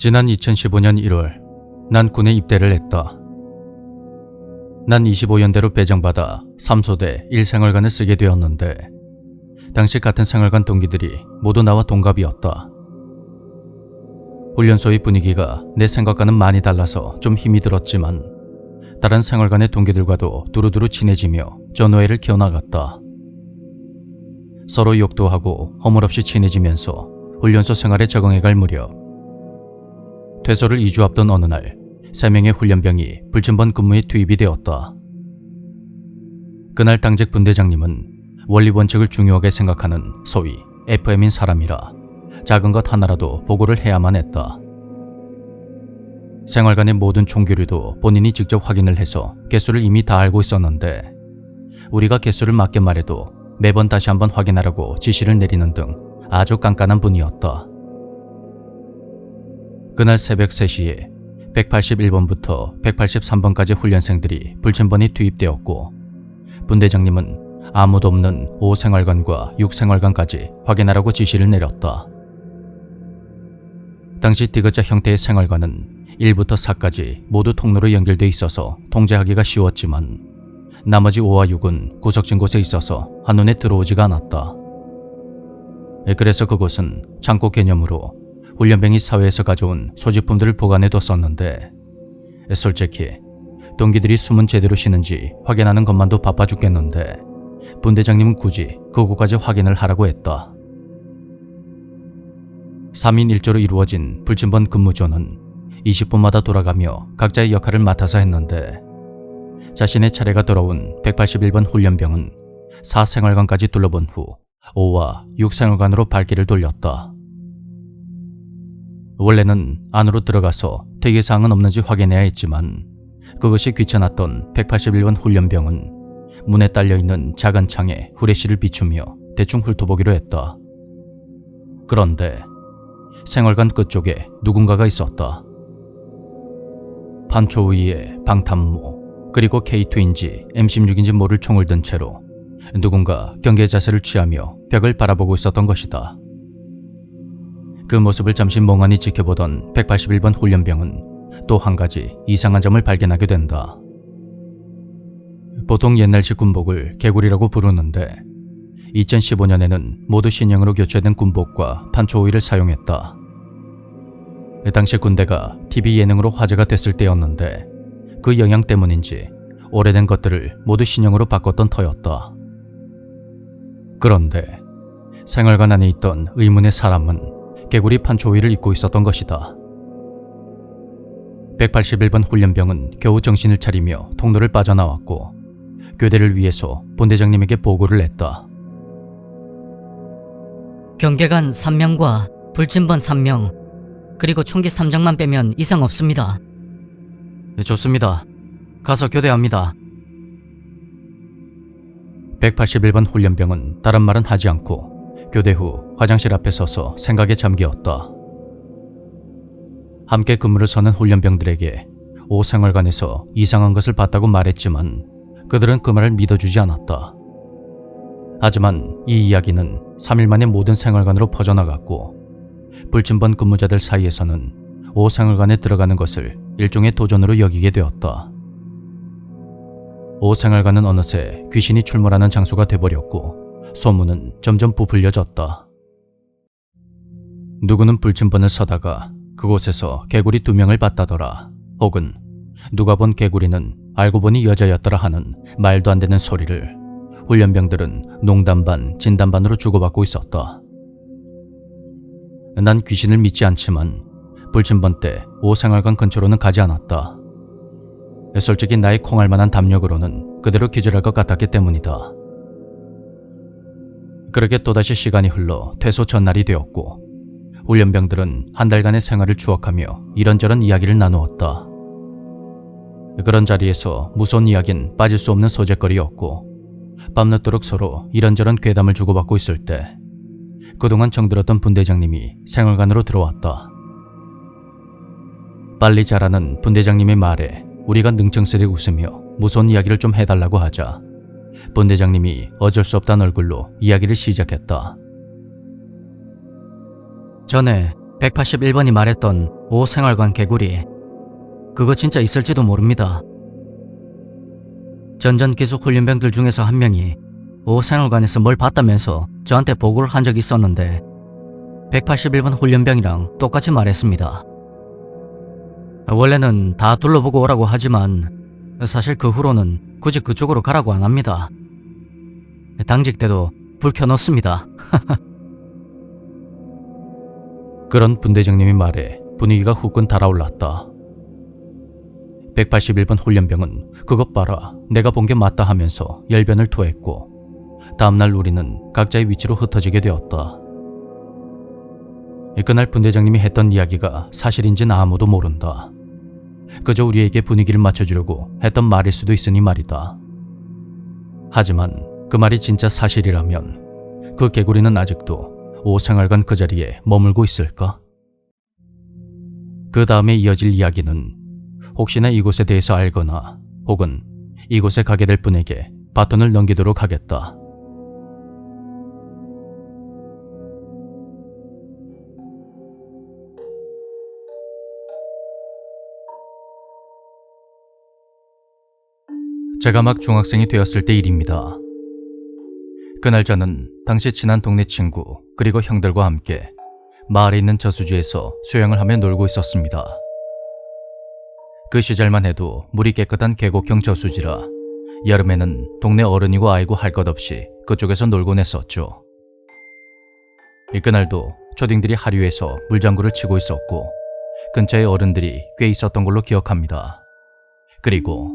지난 2015년 1월 난 군에 입대를 했다. 난 25연대로 배정받아 3소대 1생활관을 쓰게 되었는데 당시 같은 생활관 동기들이 모두 나와 동갑이었다. 훈련소의 분위기가 내 생각과는 많이 달라서 좀 힘이 들었지만 다른 생활관의 동기들과도 두루두루 친해지며 전우애를 키워나갔다. 서로 욕도 하고 허물없이 친해지면서 훈련소 생활에 적응해갈 무렵 퇴소를 2주 앞둔 어느 날 3명의 훈련병이 불침번 근무에 투입이 되었다. 그날 당직 분대장님은 원리 원칙을 중요하게 생각하는 소위 FM인 사람이라 작은 것 하나라도 보고를 해야만 했다. 생활관의 모든 총교류도 본인이 직접 확인을 해서 개수를 이미 다 알고 있었는데 우리가 개수를 맞게 말해도 매번 다시 한번 확인하라고 지시를 내리는 등 아주 깐깐한 분이었다. 그날 새벽 3시에 181번부터 183번까지 훈련생들이 불침번에 투입되었고 분대장님은 아무도 없는 5생활관과 6생활관까지 확인하라고 지시를 내렸다. 당시 디귿자 형태의 생활관은 1부터 4까지 모두 통로로 연결돼 있어서 통제하기가 쉬웠지만 나머지 5와 6은 구석진 곳에 있어서 한눈에 들어오지가 않았다. 그래서 그곳은 창고 개념으로 훈련병이 사회에서 가져온 소지품들을 보관해뒀었는데 솔직히 동기들이 숨은 제대로 쉬는지 확인하는 것만도 바빠 죽겠는데 분대장님은 굳이 그곳까지 확인을 하라고 했다. 3인 1조로 이루어진 불침번 근무조는 20분마다 돌아가며 각자의 역할을 맡아서 했는데 자신의 차례가 돌아온 181번 훈련병은 4생활관까지 둘러본 후 5와 6생활관으로 발길을 돌렸다. 원래는 안으로 들어가서 특이사항은 없는지 확인해야 했지만 그것이 귀찮았던 181번 훈련병은 문에 딸려있는 작은 창에 후레쉬를 비추며 대충 훑어보기로 했다. 그런데 생활관 끝쪽에 누군가가 있었다. 판초 위에 방탄모 그리고 K2인지 M16인지 모를 총을 든 채로 누군가 경계 자세를 취하며 벽을 바라보고 있었던 것이다. 그 모습을 잠시 멍하니 지켜보던 181번 훈련병은 또 한 가지 이상한 점을 발견하게 된다. 보통 옛날식 군복을 개구리라고 부르는데 2015년에는 모두 신형으로 교체된 군복과 판초호위를 사용했다. 당시 군대가 TV 예능으로 화제가 됐을 때였는데 그 영향 때문인지 오래된 것들을 모두 신형으로 바꿨던 터였다. 그런데 생활관 안에 있던 의문의 사람은 개구리 판초호위를 입고 있었던 것이다. 181번 훈련병은 겨우 정신을 차리며 통로를 빠져나왔고 교대를 위해서 본대장님에게 보고를 했다. 경계관 3명과 불침번 3명 그리고 총기 3장만 빼면 이상 없습니다. 좋습니다. 가서 교대합니다. 181번 훈련병은 다른 말은 하지 않고 교대 후 화장실 앞에 서서 생각에 잠기었다. 함께 근무를 서는 훈련병들에게 5생활관에서 이상한 것을 봤다고 말했지만 그들은 그 말을 믿어주지 않았다. 하지만 이 이야기는 3일 만에 모든 생활관으로 퍼져나갔고 불침번 근무자들 사이에서는 5생활관에 들어가는 것을 일종의 도전으로 여기게 되었다. 5생활관은 어느새 귀신이 출몰하는 장소가 돼버렸고 소문은 점점 부풀려졌다. 누구는 불침번을 서다가 그곳에서 개구리 2명을 봤다더라. 혹은 누가 본 개구리는 알고 보니 여자였더라 하는 말도 안 되는 소리를 훈련병들은 농담 반 진담 반으로 주고받고 있었다. 난 귀신을 믿지 않지만 불침번 때 5생활관 근처로는 가지 않았다. 솔직히 나의 콩할 만한 담력으로는 그대로 기절할 것 같았기 때문이다. 그렇게 또다시 시간이 흘러 퇴소 전날이 되었고 훈련병들은 한 달간의 생활을 추억하며 이런저런 이야기를 나누었다. 그런 자리에서 무서운 이야기는 빠질 수 없는 소재거리였고 밤늦도록 서로 이런저런 괴담을 주고받고 있을 때 그동안 정들었던 분대장님이 생활관으로 들어왔다. 빨리 자라는 분대장님의 말에 우리가 능청스레 웃으며 무서운 이야기를 좀 해달라고 하자 분대장님이 어쩔 수 없다는 얼굴로 이야기를 시작했다. 전에 181번이 말했던 5생활관 개구리. 그거 진짜 있을지도 모릅니다. 전전기숙 훈련병들 중에서 한 명이 5생활관에서 뭘 봤다면서 저한테 보고를 한 적이 있었는데 181번 훈련병이랑 똑같이 말했습니다. 원래는 다 둘러보고 오라고 하지만 사실 그 후로는 굳이 그쪽으로 가라고 안 합니다. 당직 때도 불 켜놓습니다. 그런 분대장님이 말에 분위기가 후끈 달아올랐다. 181번 훈련병은 그것 봐라 내가 본 게 맞다 하면서 열변을 토했고 다음날 우리는 각자의 위치로 흩어지게 되었다. 그날 분대장님이 했던 이야기가 사실인지는 아무도 모른다. 그저 우리에게 분위기를 맞춰주려고 했던 말일 수도 있으니 말이다. 하지만 그 말이 진짜 사실이라면 그 개구리는 아직도 5생활관 그 자리에 머물고 있을까? 그 다음에 이어질 이야기는 혹시나 이곳에 대해서 알거나 혹은 이곳에 가게 될 분에게 바톤을 넘기도록 하겠다. 제가 막 중학생이 되었을 때 일입니다. 그날 저는 당시 친한 동네 친구 그리고 형들과 함께 마을에 있는 저수지에서 수영을 하며 놀고 있었습니다. 그 시절만 해도 물이 깨끗한 계곡형 저수지라 여름에는 동네 어른이고 아이고 할 것 없이 그쪽에서 놀곤 했었죠. 그날도 초딩들이 하류에서 물장구를 치고 있었고 근처에 어른들이 꽤 있었던 걸로 기억합니다. 그리고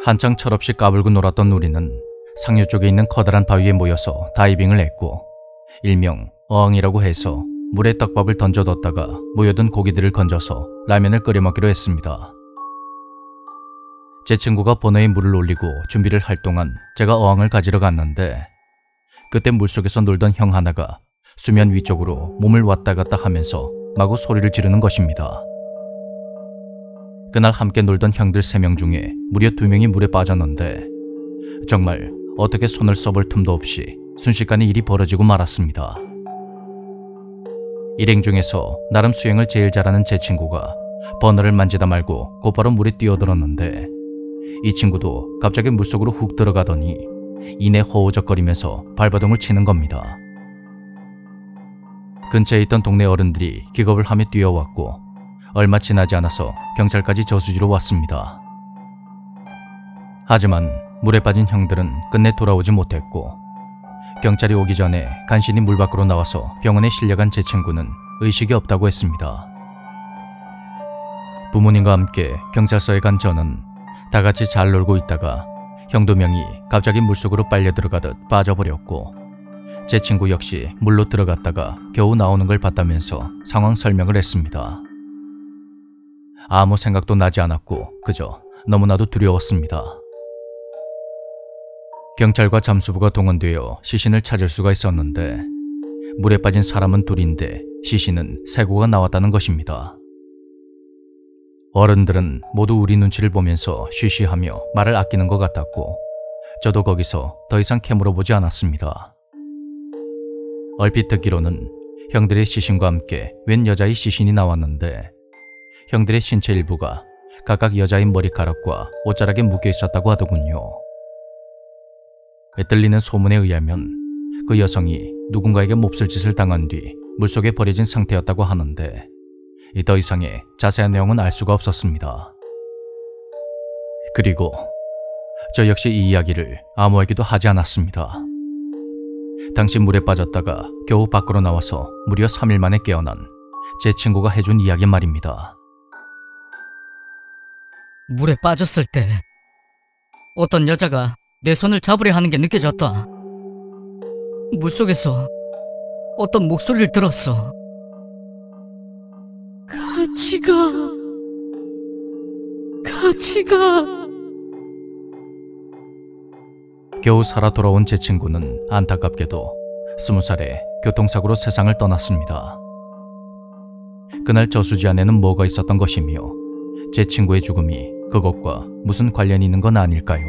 한창 철없이 까불고 놀았던 우리는 상류 쪽에 있는 커다란 바위에 모여서 다이빙을 했고 일명 어항이라고 해서 물에 떡밥을 던져뒀다가 모여든 고기들을 건져서 라면을 끓여 먹기로 했습니다. 제 친구가 버너에 물을 올리고 준비를 할 동안 제가 어항을 가지러 갔는데 그때 물속에서 놀던 형 하나가 수면 위쪽으로 몸을 왔다 갔다 하면서 마구 소리를 지르는 것입니다. 그날 함께 놀던 형들 3명 중에 무려 2명이 물에 빠졌는데 정말 어떻게 손을 써볼 틈도 없이 순식간에 일이 벌어지고 말았습니다. 일행 중에서 나름 수영을 제일 잘하는 제 친구가 버너를 만지다 말고 곧바로 물에 뛰어들었는데 이 친구도 갑자기 물속으로 훅 들어가더니 이내 허우적거리면서 발버둥을 치는 겁니다. 근처에 있던 동네 어른들이 기겁을 하며 뛰어왔고 얼마 지나지 않아서 경찰까지 저수지로 왔습니다. 하지만 물에 빠진 형들은 끝내 돌아오지 못했고 경찰이 오기 전에 간신히 물 밖으로 나와서 병원에 실려간 제 친구는 의식이 없다고 했습니다. 부모님과 함께 경찰서에 간 저는 다 같이 잘 놀고 있다가 형 2명이 갑자기 물속으로 빨려 들어가듯 빠져버렸고 제 친구 역시 물로 들어갔다가 겨우 나오는 걸 봤다면서 상황 설명을 했습니다. 아무 생각도 나지 않았고 그저 너무나도 두려웠습니다. 경찰과 잠수부가 동원되어 시신을 찾을 수가 있었는데 물에 빠진 사람은 둘인데 시신은 3구가 나왔다는 것입니다. 어른들은 모두 우리 눈치를 보면서 쉬쉬하며 말을 아끼는 것 같았고 저도 거기서 더 이상 캐물어보지 않았습니다. 얼핏 듣기로는 형들의 시신과 함께 웬 여자의 시신이 나왔는데 형들의 신체 일부가 각각 여자의 머리카락과 옷자락에 묶여 있었다고 하더군요. 들리는 소문에 의하면 그 여성이 누군가에게 몹쓸 짓을 당한 뒤 물속에 버려진 상태였다고 하는데 더 이상의 자세한 내용은 알 수가 없었습니다. 그리고 저 역시 이 이야기를 아무에게도 하지 않았습니다. 당시 물에 빠졌다가 겨우 밖으로 나와서 무려 3일 만에 깨어난 제 친구가 해준 이야기 말입니다. 물에 빠졌을 때 어떤 여자가 내 손을 잡으려 하는 게 느껴졌다. 물속에서 어떤 목소리를 들었어. 같이 가. 같이 가. 겨우 살아 돌아온 제 친구는 안타깝게도 20살에 교통사고로 세상을 떠났습니다. 그날 저수지 안에는 뭐가 있었던 것이며 제 친구의 죽음이 그것과 무슨 관련이 있는 건 아닐까요?